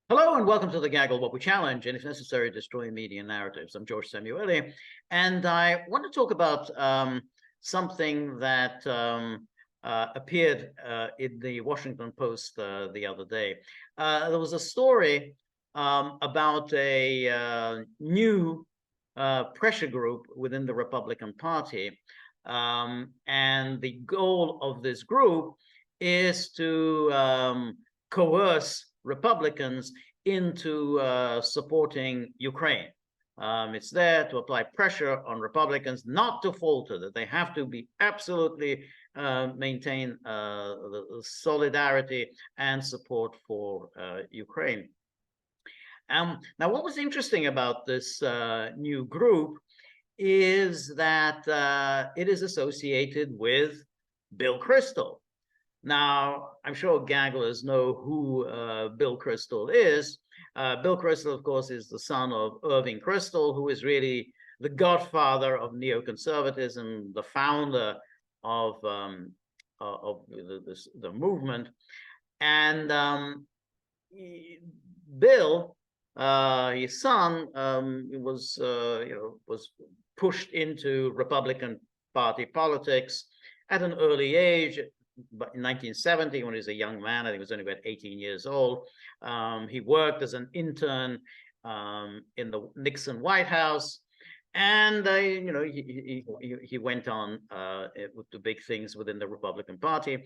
Hello and welcome to the Gaggle What We Challenge, and if necessary, destroy media narratives. I'm George Szamuely, and I want to talk about something that appeared in the Washington Post the other day. There was a story about a new pressure group within the Republican Party, and the goal of this group is to coerce Republicans into supporting Ukraine. It's there to apply pressure on Republicans not to falter, that they have to be absolutely maintain the solidarity and support for Ukraine. Now, what was interesting about this new group is that it is associated with Bill Kristol. Now, I'm sure gagglers know who Bill Kristol is. Bill Kristol, of course, is the son of Irving Kristol, who is really the godfather of neoconservatism, the founder of the movement. And Bill, his son, was pushed into Republican Party politics at an early age. But in 1970, when he was a young man, I think he was only about 18 years old, he worked as an intern in the Nixon White House, and he went on with the big things within the Republican Party.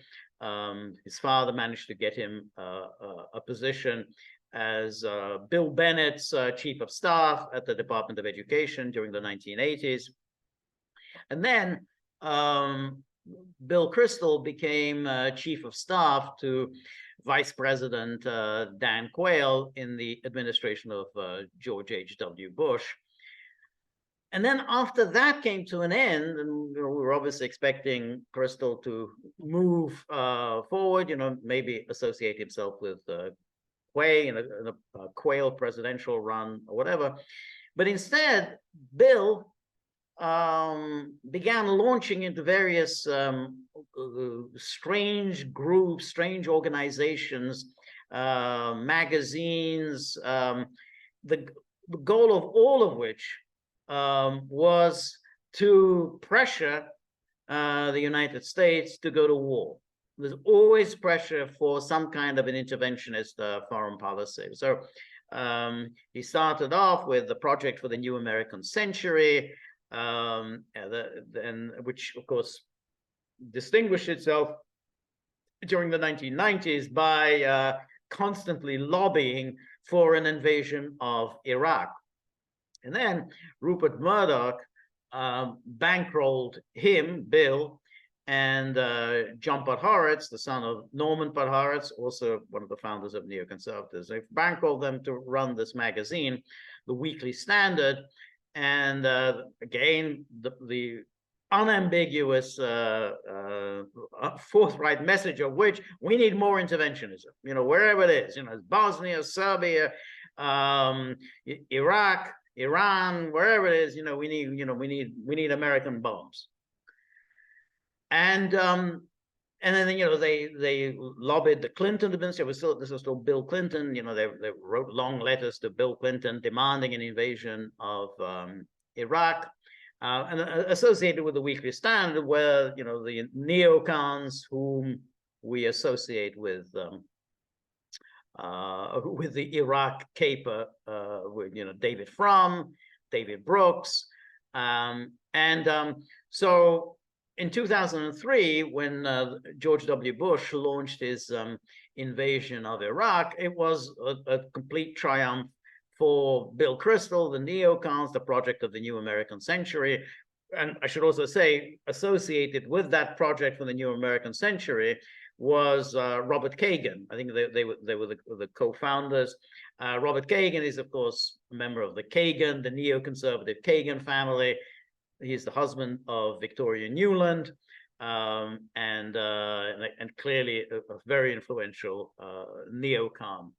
His father managed to get him a position as Bill Bennett's chief of staff at the Department of Education during the 1980s, and then Bill Kristol became chief of staff to Vice President Dan Quayle in the administration of George H.W. Bush. And then after that came to an end, and we were obviously expecting Kristol to move forward, maybe associate himself with Quay in a Quayle presidential run or whatever. But instead, Bill began launching into various strange groups, strange organizations, magazines, the goal of all of which was to pressure the United States to go to war. There's always pressure for some kind of an interventionist foreign policy. So he started off with the Project for the New American Century, which of course distinguished itself during the 1990s by constantly lobbying for an invasion of Iraq. And then Rupert Murdoch bankrolled him, Bill, and John Podhoretz, the son of Norman Podhoretz, also one of the founders of neoconservatives. They bankrolled them to run this magazine, the Weekly Standard. And again, the unambiguous, forthright message of which we need more interventionism. Wherever it is, Bosnia, Serbia, Iraq, Iran, wherever it is, we need American bombs. And then they lobbied the Clinton administration. This was still Bill Clinton. They wrote long letters to Bill Clinton demanding an invasion of Iraq, and associated with the Weekly Standard, where the neocons whom we associate with the Iraq caper, with David Frum, David Brooks, so. In 2003, when George W. Bush launched his invasion of Iraq, it was a complete triumph for Bill Kristol, the neocons, the Project of the New American Century. And I should also say, associated with that Project for the New American Century was Robert Kagan. I think they were the co-founders. Robert Kagan is, of course, a member of the neoconservative Kagan family. He's the husband of Victoria Nuland, and clearly a very influential neocon.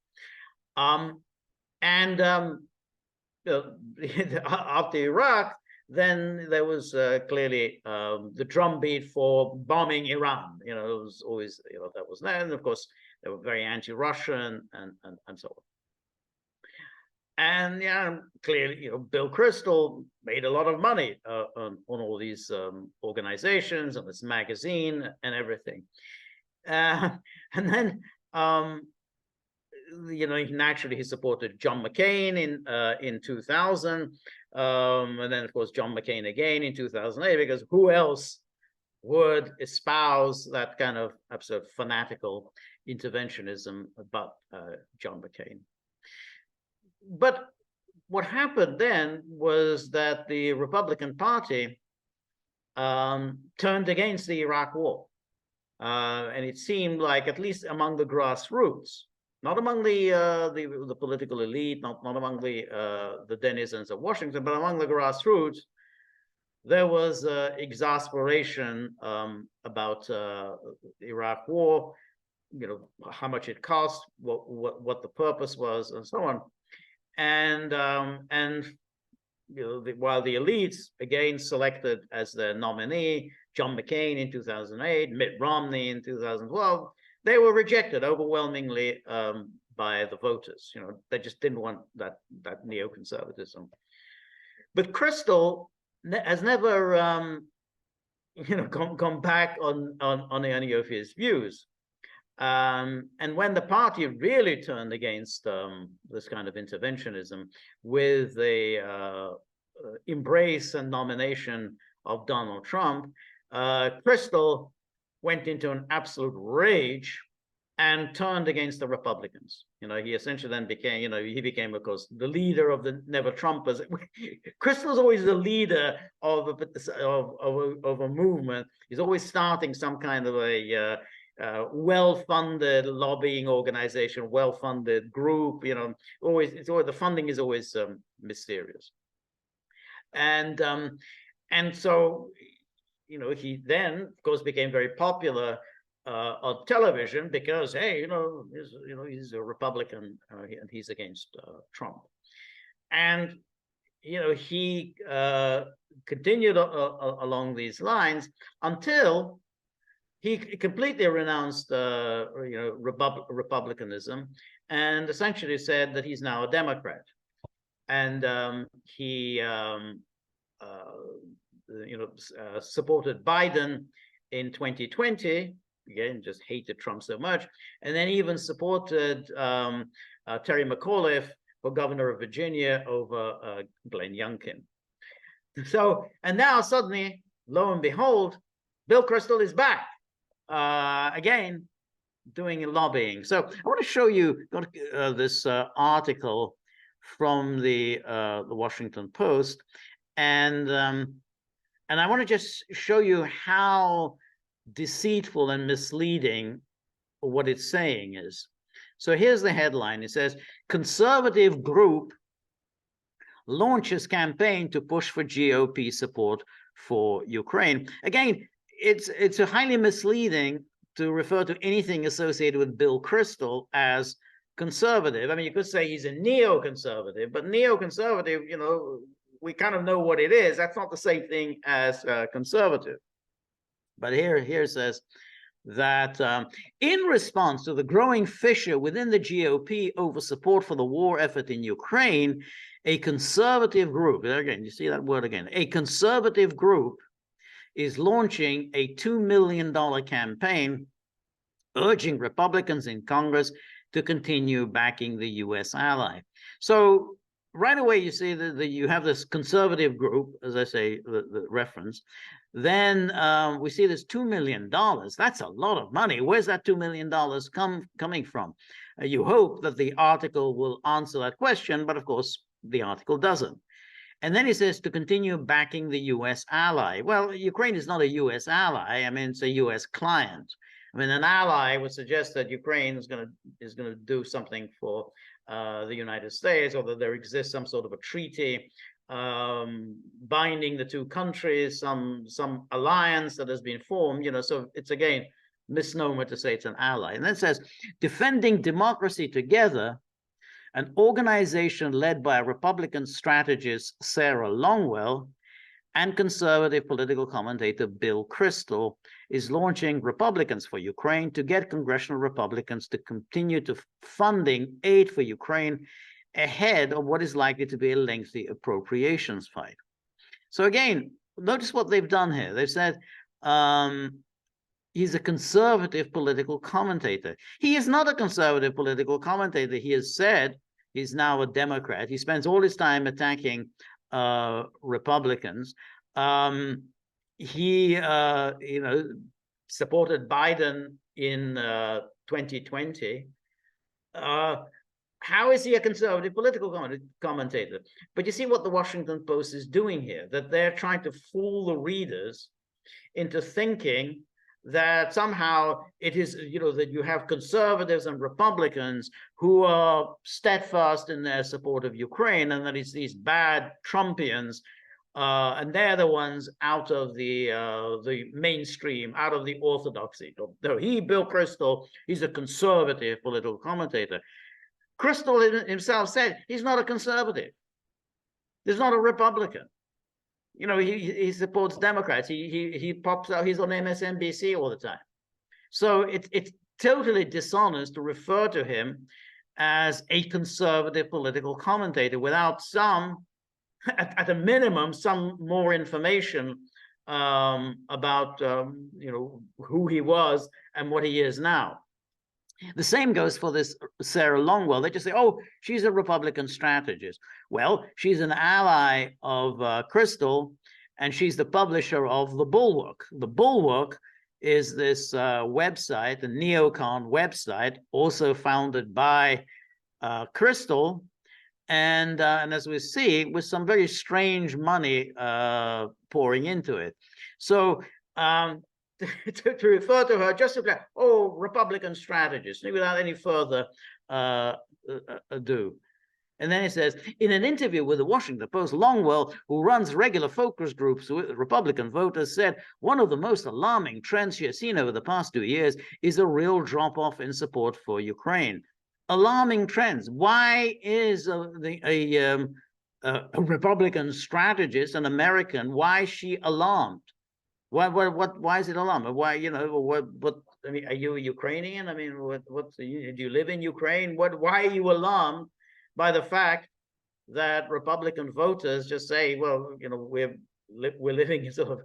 After Iraq, then there was clearly the drumbeat for bombing Iran. It was always that was there, and of course they were very anti-Russian and so on. And yeah, clearly, Bill Kristol made a lot of money on all these organizations, on this magazine and everything. And then, naturally he supported John McCain in 2000, and then of course John McCain again in 2008, because who else would espouse that kind of absolute fanatical interventionism but John McCain? But what happened then was that the Republican Party turned against the Iraq War. And it seemed like, at least among the grassroots, not among the political elite, not among the denizens of Washington, but among the grassroots, there was exasperation about the Iraq War, how much it cost, what the purpose was, and so on. And while the elites again selected as their nominee John McCain in 2008, Mitt Romney in 2012, they were rejected overwhelmingly by the voters. They just didn't want that neoconservatism. But Kristol has never gone back on any of his views. And when the party really turned against this kind of interventionism with the embrace and nomination of Donald Trump, Kristol went into an absolute rage and turned against the Republicans. He essentially then became, he became, of course, the leader of the Never Trumpers. Kristol's always the leader of a movement. He's always starting some kind of a well-funded lobbying organization, well-funded group. The funding is always mysterious. And so, he then, of course, became very popular on television because, hey, he's a Republican and he's against Trump. And, he continued along these lines until he completely renounced, republicanism, and essentially said that he's now a Democrat. And he, supported Biden in 2020. Again, just hated Trump so much, and then even supported Terry McAuliffe for governor of Virginia over Glenn Youngkin. So, and now suddenly, lo and behold, Bill Kristol is back. Again, doing lobbying. So I want to show you this article from the Washington Post, and I want to just show you how deceitful and misleading what it's saying is. So here's the headline. It says, "Conservative group launches campaign to push for GOP support for Ukraine." Again, it's a highly misleading to refer to anything associated with Bill Kristol as conservative. I mean, you could say he's a neoconservative, but neoconservative, we kind of know what it is. That's not the same thing as conservative. But here it says that in response to the growing fissure within the GOP over support for the war effort in Ukraine, a conservative group, again, you see that word again, a conservative group is launching a $2 million campaign urging Republicans in Congress to continue backing the U.S. ally. So right away, you see that you have this conservative group, as I say, the reference. Then we see this $2 million. That's a lot of money. Where's that $2 million coming from? You hope that the article will answer that question, but of course, the article doesn't. And then he says to continue backing the U.S. ally. Well, Ukraine is not a U.S. ally. I mean, it's a U.S. client. I mean, an ally would suggest that Ukraine is going to do something for the United States, or that there exists some sort of a treaty binding the two countries, some alliance that has been formed. So it's again misnomer to say it's an ally. And then it says defending democracy together. An organization led by Republican strategist Sarah Longwell and conservative political commentator Bill Kristol is launching Republicans for Ukraine to get congressional Republicans to continue to funding aid for Ukraine ahead of what is likely to be a lengthy appropriations fight. So again, notice what they've done here. They've said he's a conservative political commentator. He is not a conservative political commentator. He has said he's now a Democrat. He spends all his time attacking Republicans. He, supported Biden in 2020. How is he a conservative political commentator? But you see what the Washington Post is doing here, that they're trying to fool the readers into thinking that somehow it is, that you have conservatives and Republicans who are steadfast in their support of Ukraine, and that it's these bad Trumpians, and they're the ones out of the mainstream, out of the orthodoxy. No, Bill Kristol, he's a conservative political commentator. Kristol himself said he's not a conservative. He's not a Republican. He supports Democrats. He pops out. He's on MSNBC all the time. So it's totally dishonest to refer to him as a conservative political commentator without some, at a minimum, some more information about who he was and what he is now. The same goes for this Sarah Longwell. They just say, oh, she's a Republican strategist. Well, she's an ally of Kristol, and she's the publisher of The Bulwark. The Bulwark is this website, the Neocon website, also founded by Kristol, and as we see, with some very strange money pouring into it. So to refer to her just like, oh, Republican strategist, without any further ado. And then it says, in an interview with the Washington Post, Longwell, who runs regular focus groups with Republican voters, said one of the most alarming trends she has seen over the past 2 years is a real drop-off in support for Ukraine. Alarming trends. Why is a Republican strategist, an American, why is she alarmed? Why is it alarming? Why, I mean, are you a Ukrainian? I mean, do you live in Ukraine? Why are you alarmed by the fact that Republican voters just say, well, we're living in sort of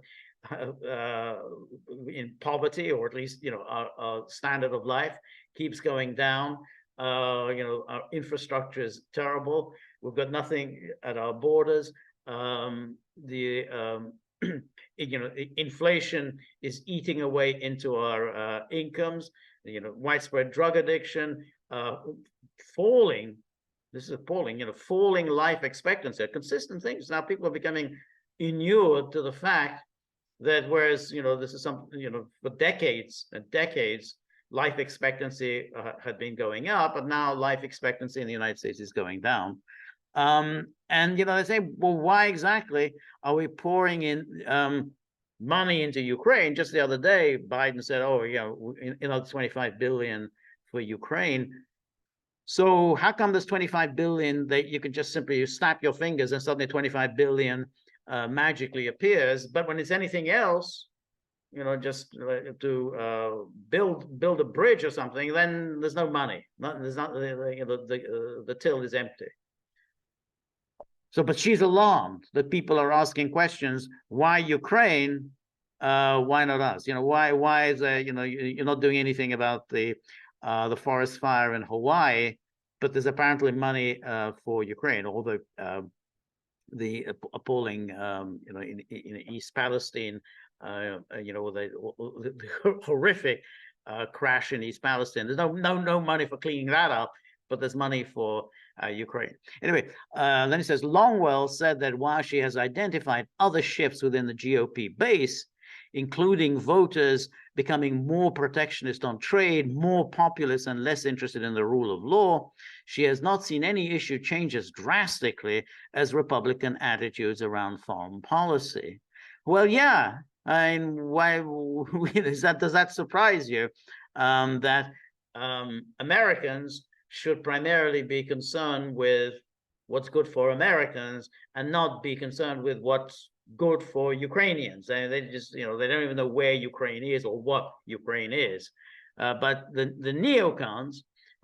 in poverty, or at least, our standard of life keeps going down. Our infrastructure is terrible. We've got nothing at our borders. Inflation is eating away into our incomes, widespread drug addiction, falling, this is appalling, falling life expectancy, consistent things. Now people are becoming inured to the fact that whereas, this is for decades and decades, life expectancy had been going up, but now life expectancy in the United States is going down. And they say, well, why exactly are we pouring in money into Ukraine? Just the other day, Biden said, oh, another 25 billion for Ukraine. So how come there's 25 billion that you can just simply snap your fingers and suddenly 25 billion magically appears? But when it's anything else, just to build a bridge or something, then there's no money. There's not the till is empty. So, but she's alarmed that people are asking questions. Why Ukraine? Why not us? Why is there? You're not doing anything about the forest fire in Hawaii, but there's apparently money for Ukraine. Although the appalling, in East Palestine, the horrific crash in East Palestine. There's no money for cleaning that up, but there's money for Ukraine. Anyway, then he says, Longwell said that while she has identified other shifts within the GOP base, including voters becoming more protectionist on trade, more populist and less interested in the rule of law, she has not seen any issue change as drastically as Republican attitudes around foreign policy. Well, yeah, I mean, why does that surprise you? That Americans should primarily be concerned with what's good for Americans and not be concerned with what's good for Ukrainians. And they just, they don't even know where Ukraine is or what Ukraine is. But the neocons,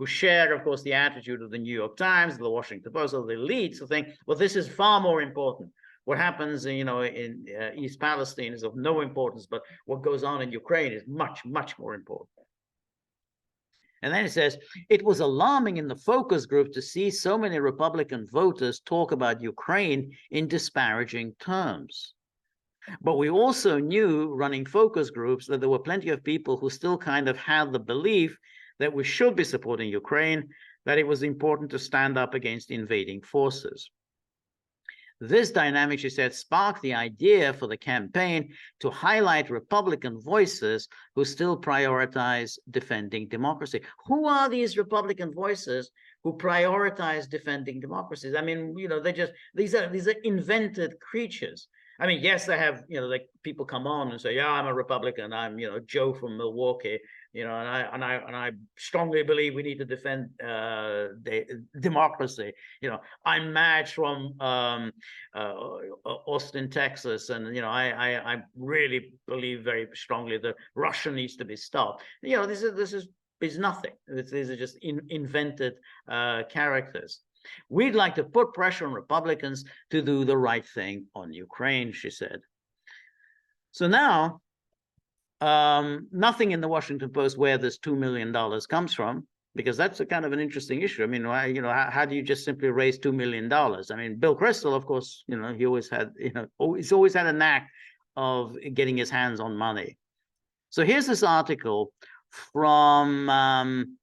who share, of course, the attitude of the New York Times, the Washington Post, or the elites who think, well, this is far more important. What happens, in East Palestine is of no importance, but what goes on in Ukraine is much, much more important. And then it says, it was alarming in the focus group to see so many Republican voters talk about Ukraine in disparaging terms. But we also knew, running focus groups, that there were plenty of people who still kind of had the belief that we should be supporting Ukraine, that it was important to stand up against the invading forces. This dynamic, she said, sparked the idea for the campaign to highlight Republican voices who still prioritize defending democracy. Who are these Republican voices who prioritize defending democracies? I mean, they just, these are invented creatures. I mean, yes, they have, like people come on and say, yeah, I'm a Republican. I'm, Joe from Milwaukee, and I strongly believe we need to defend democracy. I'm Madge from Austin, Texas, and I really believe very strongly that Russia needs to be stopped. This is nothing. These are just invented characters. We'd like to put pressure on Republicans to do the right thing on Ukraine, she said. So now, nothing in the Washington Post where this $2 million comes from, because that's a kind of an interesting issue. I mean, how do you just simply raise $2 million? I mean, Bill Kristol, of course, he always had, he's always had a knack of getting his hands on money. So here's this article from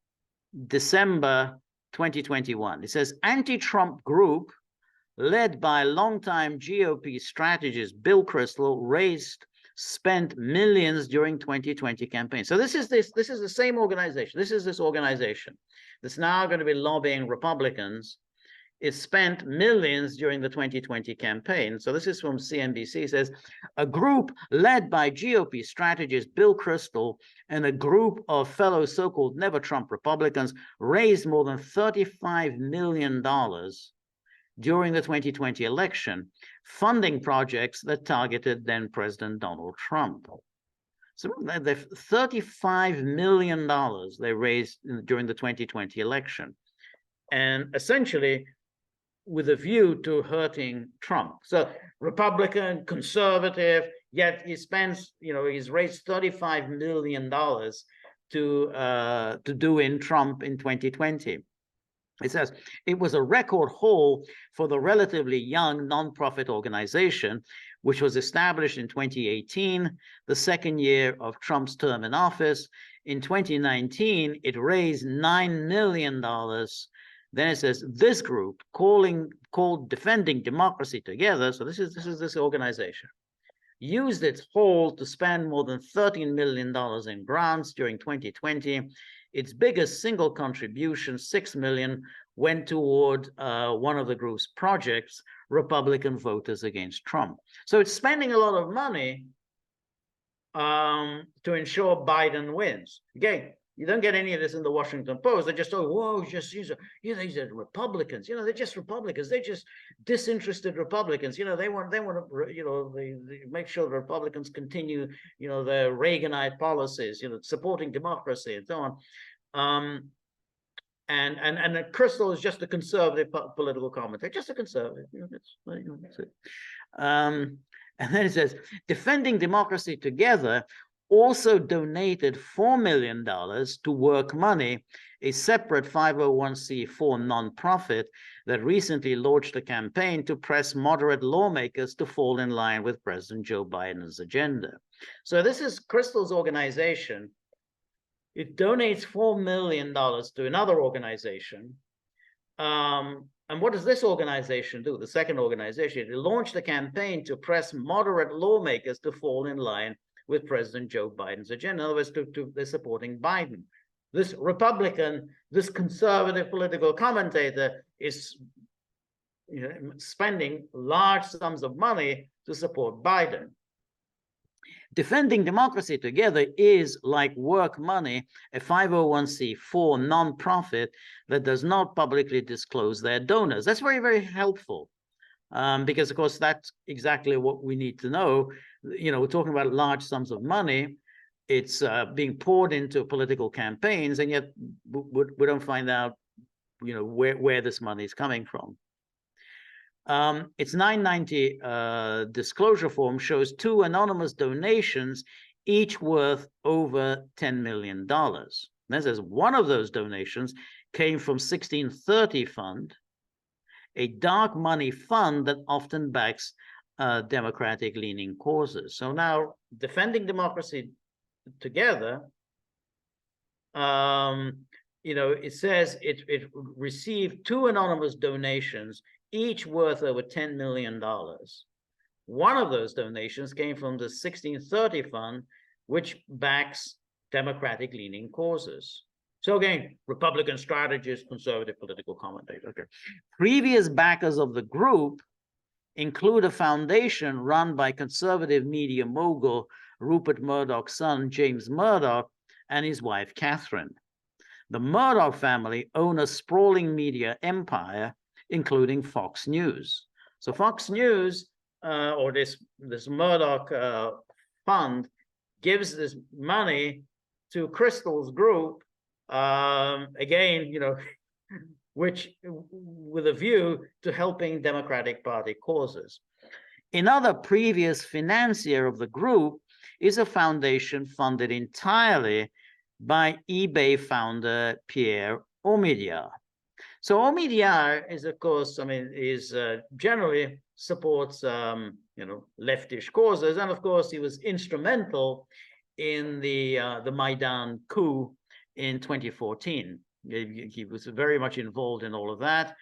December 2021. It says, anti-Trump group led by longtime GOP strategist Bill Kristol spent millions during 2020 campaign. So this is the same organization. This is this organization that's now going to be lobbying Republicans. It spent millions during the 2020 campaign. So this is from CNBC. It says, a group led by GOP strategist Bill Kristol and a group of fellow so-called Never Trump Republicans raised more than $35 million during the 2020 election, funding projects that targeted then President Donald Trump. So the $35 million they raised during the 2020 election, and essentially with a view to hurting Trump. So Republican, conservative, yet he spends, he's raised $35 million to do in Trump in 2020. It says, it was a record haul for the relatively young nonprofit organization, which was established in 2018, the second year of Trump's term in office. In 2019, it raised $9 million. Then it says, this group called Defending Democracy Together, so this is this organization, used its haul to spend more than $13 million in grants during 2020. Its biggest single contribution, $6 million, went toward one of the group's projects, Republican Voters Against Trump. So it's spending a lot of money to ensure Biden wins. Again, you don't get any of this in the Washington Post. They just, these are Republicans. They're just Republicans. They're just disinterested Republicans. They want to, they make sure the Republicans continue, their Reaganite policies, supporting democracy and so on. And Kristol is just a conservative political commentator, just a conservative. That's it. And then it says, Defending Democracy Together also donated $4 million to Work Money, a separate 501c4 nonprofit that recently launched a campaign to press moderate lawmakers to fall in line with President Joe Biden's agenda. So this is Kristol's organization. It donates $4 million to another organization. And what does this organization do? The second organization, it launched a campaign to press moderate lawmakers to fall in line with President Joe Biden's agenda. In other words, they're supporting Biden. This Republican, this conservative political commentator is spending large sums of money to support Biden. Defending Democracy Together is, like Work Money, a 501c4 nonprofit that does not publicly disclose their donors. That's very, very helpful. Because, of course, that's exactly what we need to know. We're talking about large sums of money. it's being poured into political campaigns, and yet we don't find out, where this money is coming from. Its 990 disclosure form shows 2 anonymous donations, each worth over $10 million. Then says one of those donations came from 1630 Fund, a dark money fund that often backs democratic-leaning causes. So now, Defending Democracy Together, it says it received 2 anonymous donations, each worth over $10 million. One of those donations came from the 1630 Fund, which backs democratic-leaning causes. So again, Republican strategist, conservative political commentator. Okay. Previous backers of the group include a foundation run by conservative media mogul Rupert Murdoch's son, James Murdoch, and his wife, Catherine. The Murdoch family own a sprawling media empire, including Fox News. So Fox News, or this Murdoch fund, gives this money to Kristol's group, again, which with a view to helping Democratic Party causes. Another previous financier of the group is a foundation funded entirely by eBay founder Pierre Omidyar. So Omidyar is, of course, generally supports, leftish causes, and of course he was instrumental in the Maidan coup in 2014. He was very much involved in all of that,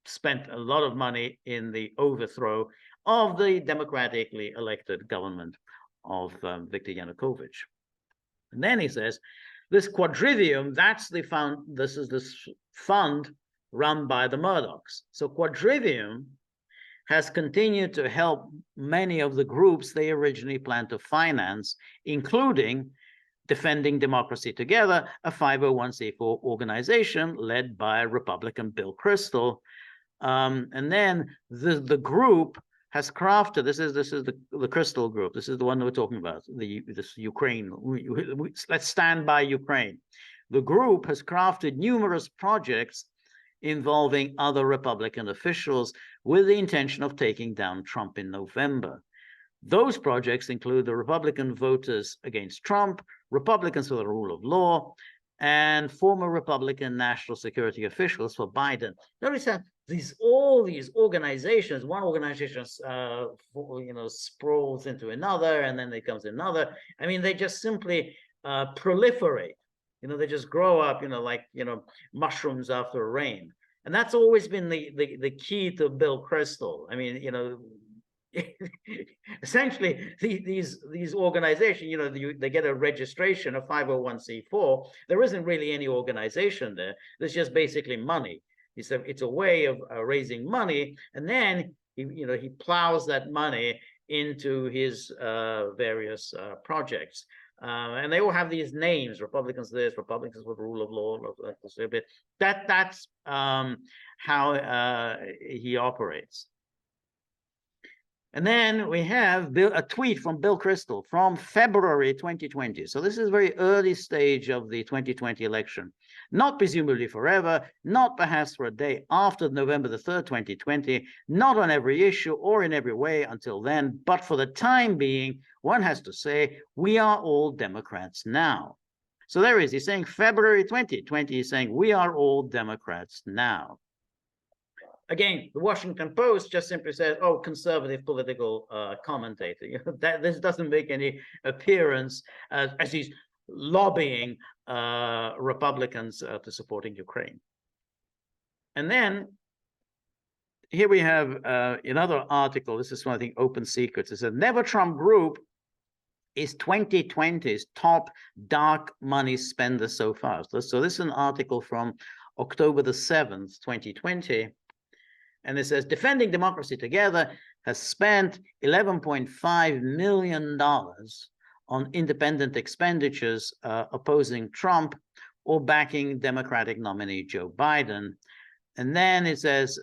spent a lot of money in the overthrow of the democratically elected government of Viktor Yanukovych. And then he says, this quadrivium, this is this fund run by the Murdochs. So quadrivium has continued to help many of the groups they originally planned to finance, including Defending Democracy Together, a 501c4 organization led by Republican Bill Kristol. And then the group has crafted, this is the Kristol group. This is the one that we're talking about, this Ukraine. Let's stand by Ukraine. The group has crafted numerous projects involving other Republican officials with the intention of taking down Trump in November. Those projects include the Republican Voters Against Trump, Republicans for the Rule of Law, and former Republican national security officials for Biden. Notice that all these organizations, one organization sprawls into another, and then there comes another. I mean, they just simply proliferate. They just grow up, like mushrooms after rain. And that's always been the key to Bill Kristol. I mean, essentially these organizations, they get a registration, a 501c4. There isn't really any organization there. There's just basically money. It's a way of raising money, and then he plows that money into his various projects. And they all have these names: Republicans this, Republicans with rule of law. That's how he operates. And then we have a tweet from Bill Kristol from February 2020. So this is very early stage of the 2020 election. Not presumably forever, not perhaps for a day after November the 3rd, 2020, not on every issue or in every way until then, but for the time being, one has to say, we are all Democrats now. So there he is, he's saying February 2020, he's saying, we are all Democrats now. Again, the Washington Post just simply says, oh, conservative political commentator. This doesn't make any appearance as he's lobbying Republicans to supporting Ukraine. And then here we have another article. This is from, I think, Open Secrets. It says, Never Trump Group is 2020's top dark money spender so far. So this is an article from October the 7th, 2020. And it says, Defending Democracy Together has spent $11.5 million on independent expenditures opposing Trump or backing Democratic nominee Joe Biden. And then it says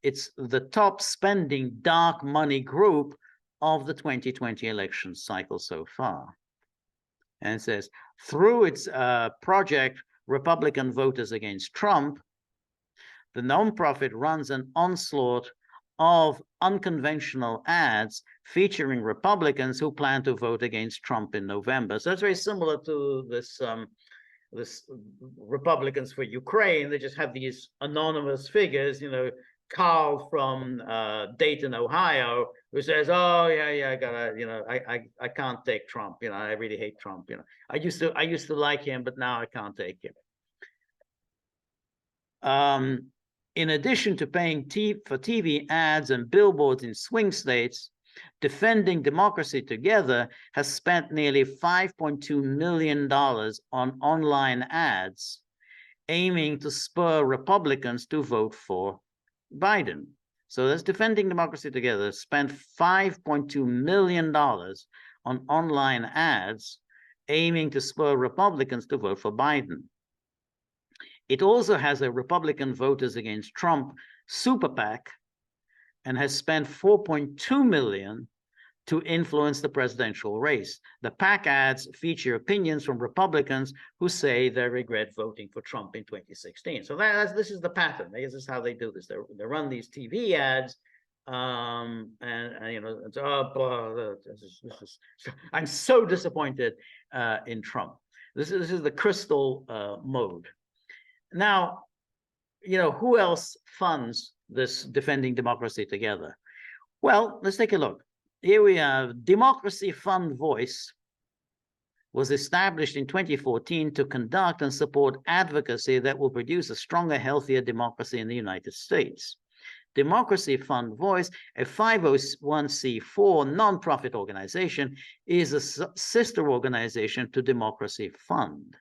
it's the top spending dark money group of the 2020 election cycle so far. And it says, through its project, Republican Voters Against Trump, the nonprofit runs an onslaught of unconventional ads featuring Republicans who plan to vote against Trump in November. So it's very similar to this Republicans for Ukraine. They just have these anonymous figures, you know, Carl from Dayton, Ohio, who says, "Oh yeah, I gotta, you know, I can't take Trump. You know, I really hate Trump. You know, I used to like him, but now I can't take him." In addition to paying for TV ads and billboards in swing states, Defending Democracy Together has spent nearly $5.2 million on online ads, aiming to spur Republicans to vote for Biden. So that's Defending Democracy Together spent $5.2 million on online ads, aiming to spur Republicans to vote for Biden. It also has a Republican Voters Against Trump super PAC and has spent $4.2 million to influence the presidential race. The PAC ads feature opinions from Republicans who say they regret voting for Trump in 2016. So this is the pattern. This is how they do this. They run these TV ads, and you know, it's, oh, I'm so disappointed in Trump. This is the Kristol mode. Now, you know, who else funds this Defending Democracy Together? Well, let's take a look. Here we have Democracy Fund Voice was established in 2014 to conduct and support advocacy that will produce a stronger, healthier democracy in the United States. Democracy Fund Voice, a 501c4 nonprofit organization, is a sister organization to Democracy Fund.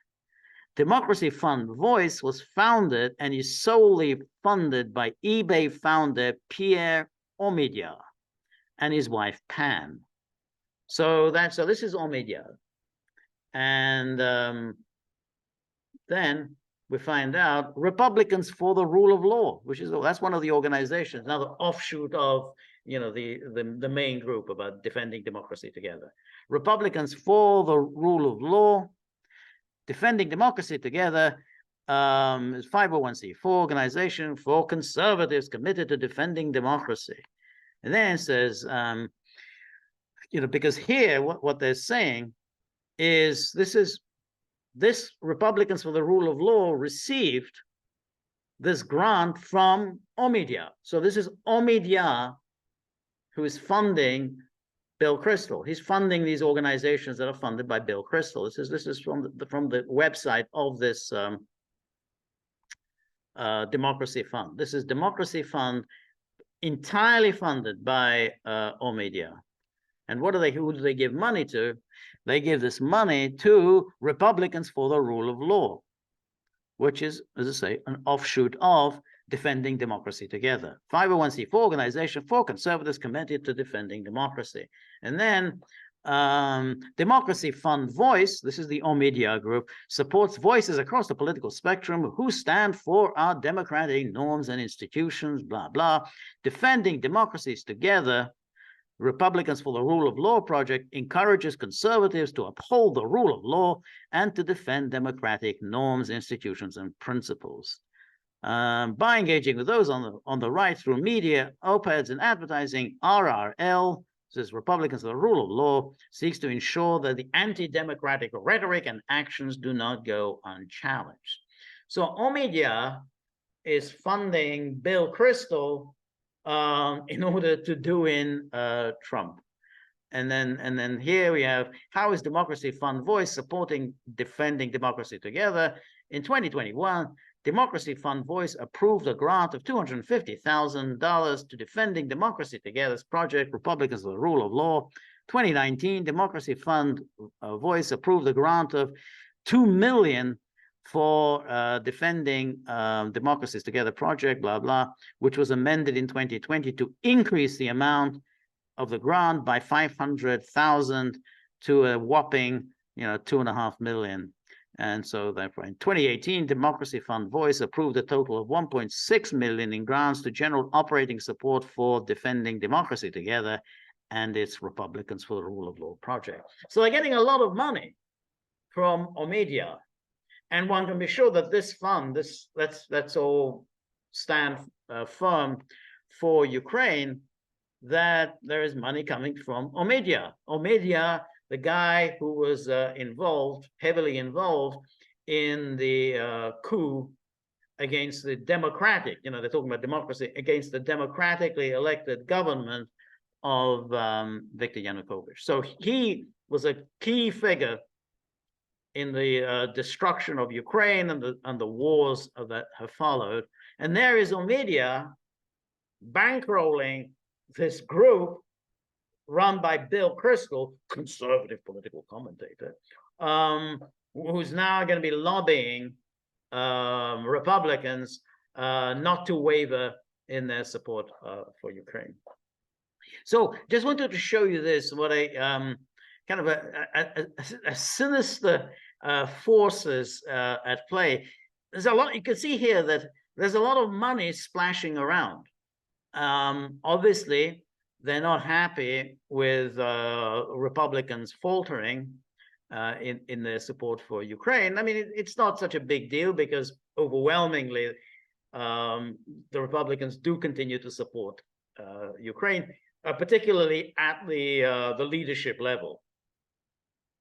Democracy Fund Voice was founded and is solely funded by eBay founder Pierre Omidyar and his wife Pam. So this is Omidyar, and then we find out Republicans for the Rule of Law, that's one of the organizations, another offshoot of, you know, the main group about Defending Democracy Together. Republicans for the Rule of Law. Defending Democracy Together is 501c4 organization for conservatives committed to defending democracy. And then it says, you know, because here what they're saying is this Republicans for the Rule of Law received this grant from Omidyar. So this is Omidyar who is funding Bill Kristol. He's funding these organizations that are funded by Bill Kristol. This is from the website of this Democracy Fund. This is Democracy Fund, entirely funded by Omidyar. And who do they give money to? They give this money to Republicans for the Rule of Law, which is, as I say, an offshoot of Defending Democracy Together. 501c4 organization for conservatives committed to defending democracy. And then Democracy Fund Voice, this is the Omidyar group, supports voices across the political spectrum who stand for our democratic norms and institutions, blah, blah. Defending Democracies Together, Republicans for the Rule of Law project encourages conservatives to uphold the rule of law and to defend democratic norms, institutions, and principles. By engaging with those on the right through media, op-eds, and advertising, RRL, says Republicans for the Rule of Law, seeks to ensure that the anti-democratic rhetoric and actions do not go unchallenged. So Omidyar is funding Bill Kristol in order to do in Trump. And then here we have, how is Democracy Fund Voice supporting Defending Democracy Together? In 2021, Democracy Fund Voice approved a grant of $250,000 to Defending Democracy Together's project, Republicans for the Rule of Law. 2019, Democracy Fund Voice approved a grant of $2 million for Defending Democracies Together project, blah, blah, which was amended in 2020 to increase the amount of the grant by $500,000 to a whopping, $2.5 million. And so therefore, in 2018, Democracy Fund Voice approved a total of $1.6 million in grants to general operating support for Defending Democracy Together and its Republicans for the Rule of Law project. So they're getting a lot of money from Omidyar. And one can be sure that this fund, let's all stand firm for Ukraine, that there is money coming from Omidyar. Omidyar, the guy who was heavily involved in the coup against the democratic, they're talking about democracy, against the democratically elected government of Viktor Yanukovych. So he was a key figure in the destruction of Ukraine and the wars that have followed. And there is Omidyar bankrolling this group run by Bill Kristol, conservative political commentator, who's now going to be lobbying Republicans not to waver in their support for Ukraine. So just wanted to show you this, what a kind of a sinister forces at play. There's a lot, you can see here that there's a lot of money splashing around. Obviously, they're not happy with Republicans faltering in their support for Ukraine. I mean, it's not such a big deal because overwhelmingly the Republicans do continue to support Ukraine, particularly at the leadership level.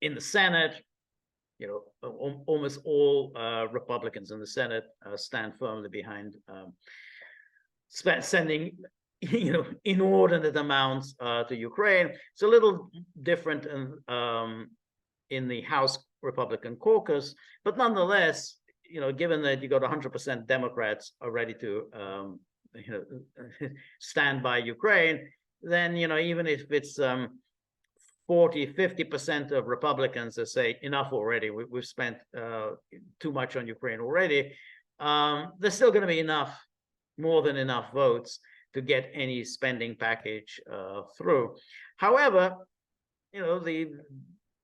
In the Senate, almost all Republicans in the Senate stand firmly behind sending inordinate amounts to Ukraine. It's a little different in the House Republican caucus, but nonetheless, given that you got 100% Democrats are ready to stand by Ukraine, then even if it's 40–50% of Republicans that say enough already, we've spent too much on Ukraine already, there's still going to be more than enough votes to get any spending package through. However, the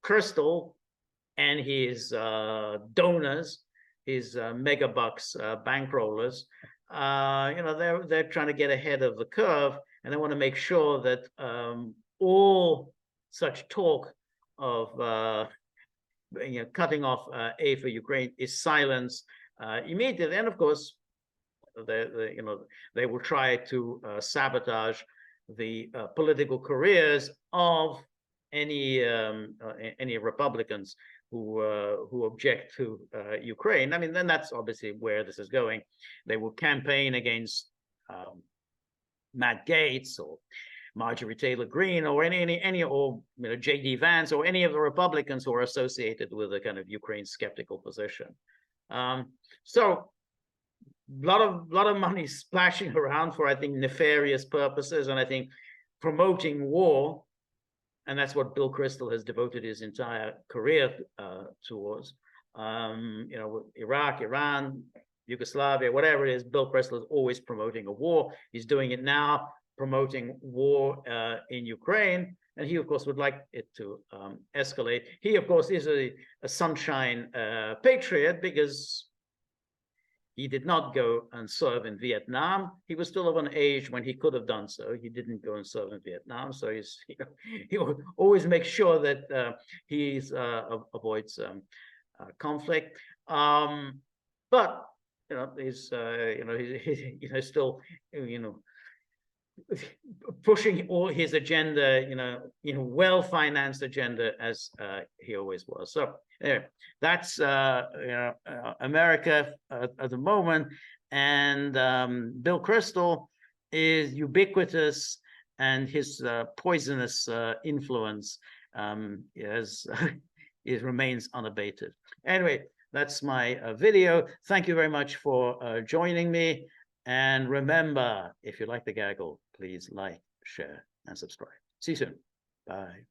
Kristol and his donors, his mega bucks bankrollers, they're trying to get ahead of the curve, and they want to make sure that all such talk of cutting off aid for Ukraine is silenced immediately. And of course, they will try to sabotage the political careers of any Republicans who object to Ukraine. I mean, then that's obviously where this is going. They will campaign against Matt Gaetz or Marjorie Taylor Greene or any or J.D. Vance or any of the Republicans who are associated with a kind of Ukraine skeptical position. So a lot of money splashing around for, I think, nefarious purposes, and I think promoting war, and that's what Bill Kristol has devoted his entire career towards. Iraq, Iran, Yugoslavia, whatever it is, Bill Kristol is always promoting a war. He's doing it now, promoting war in Ukraine, and he, of course, would like it to escalate. He, of course, is a sunshine patriot because he did not go and serve in Vietnam. He was still of an age when he could have done so. He didn't go and serve in Vietnam, so he will always make sure that he avoids conflict. But he's still pushing all his agenda, well-financed agenda as he always was. So anyway, that's America at the moment, and Bill Kristol is ubiquitous, and his poisonous influence remains unabated. Anyway, that's my video. Thank you very much for joining me. And remember, if you like the gaggle, please like, share, and subscribe. See you soon. Bye.